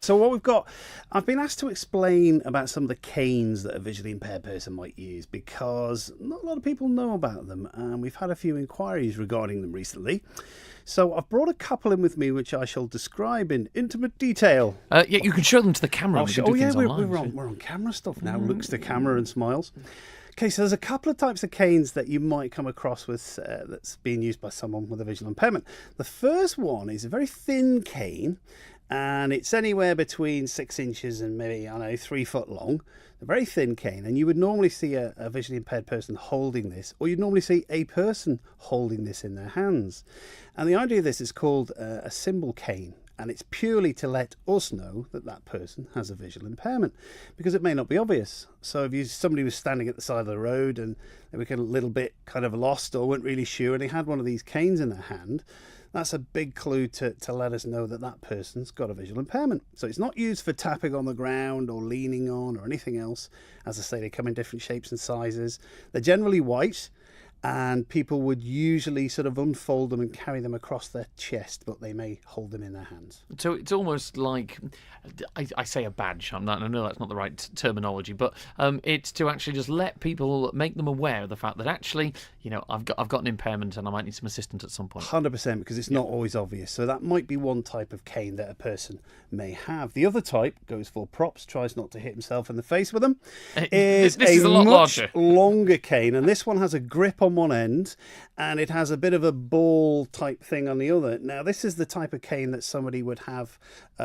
So what we've got, I've been asked to explain about some of the canes that a visually impaired person might use because not a lot of people know about them, and we've had a few inquiries regarding them recently. So I've brought a couple in with me, which I shall describe in intimate detail. Yeah, you can show them to the camera. We're on camera stuff now. Looks to camera and smiles. Okay, so there's a couple of types of canes that you might come across with that's being used by someone with a visual impairment. The first one is a very thin cane, and it's anywhere between 6 inches and maybe, 3 foot long. A very thin cane, and you would normally see a visually impaired person holding this, or you'd normally see a person holding this in their hands. And the idea of this is called a symbol cane, and it's purely to let us know that that person has a visual impairment, because it may not be obvious. So if somebody was standing at the side of the road and they were a little bit kind of lost or weren't really sure, and they had one of these canes in their hand, that's a big clue to let us know that that person's got a visual impairment. So it's not used for tapping on the ground or leaning on or anything else. As I say, they come in different shapes and sizes. They're generally white, and people would usually sort of unfold them and carry them across their chest, but they may hold them in their hands. So it's almost like, I say a badge, I know that's not the right terminology, but it's to actually just let people, make them aware of the fact that actually, I've got an impairment and I might need some assistance at some point. 100%, because it's not always obvious. So that might be one type of cane that a person may have. The other type goes for props, tries not to hit himself in the face with them. This is a lot much larger. Longer cane, and this one has a grip on one end and it has a bit of a ball type thing on the other. Now this is the type of cane that somebody would have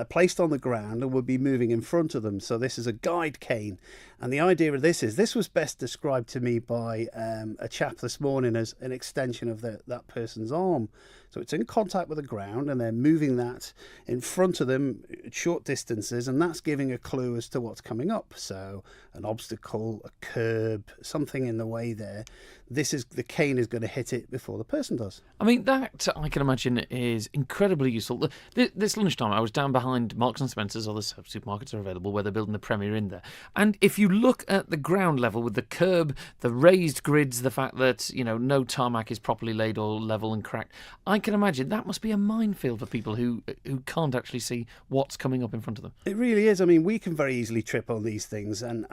placed on the ground and would be moving in front of them. So this is a guide cane, and the idea of this was best described to me by a chap this morning as an extension of that person's arm. So it's in contact with the ground and they're moving that in front of them at short distances, and that's giving a clue as to what's coming up. So an obstacle, a curb, something in the way there. The cane is going to hit it before the person does. I mean, that I can imagine is incredibly useful. This lunchtime I was down behind Marks and Spencer's, other supermarkets are available where they're building the Premier in there. And if you look at the ground level with the curb, the raised grids, the fact that, no tarmac is properly laid or level and cracked, I can imagine that must be a minefield for people who can't actually see what's coming up in front of them. It really is. I mean, we can very easily trip on these things, and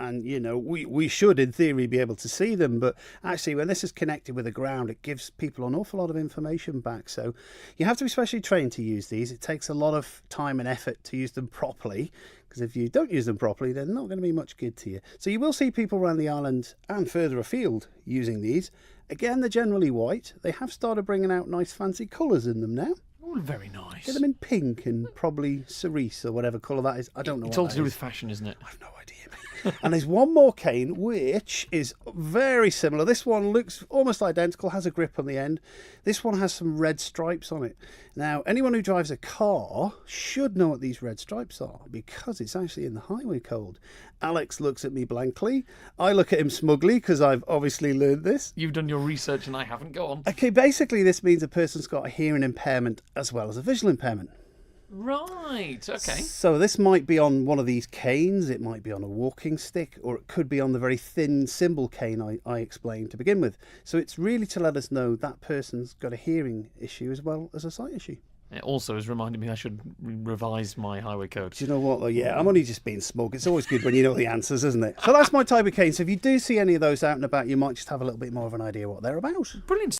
we should, in theory, be able to see them. But actually, when this is connected with the ground, it gives people an awful lot of information back. So you have to be specially trained to use these. It takes a lot of time and effort to use them properly, because if you don't use them properly, they're not going to be much good to you. So you will see people around the island and further afield using these. Again, they're generally white. They have started bringing out nice fancy colours in them now. Oh, very nice. Get them in pink and probably cerise or whatever colour that is. I don't know. It's all to do with fashion, isn't it? I have no idea. And there's one more cane which is very similar. This one looks almost identical, has a grip on the end. This one has some red stripes on it. Now, anyone who drives a car should know what these red stripes are, because it's actually in the highway code. Alex looks at me blankly. I look at him smugly, because I've obviously learned this. You've done your research and I haven't. Go on. Okay, basically this means a person's got a hearing impairment as well as a visual impairment. Right, okay. So this might be on one of these canes, it might be on a walking stick, or it could be on the very thin symbol cane I explained to begin with. So it's really to let us know that person's got a hearing issue as well as a sight issue. It also has reminded me I should revise my highway code. Do you know what, though? Yeah, I'm only just being smug. It's always good when you know the answers, isn't it? So that's my type of cane. So if you do see any of those out and about, you might just have a little bit more of an idea what they're about. Brilliant.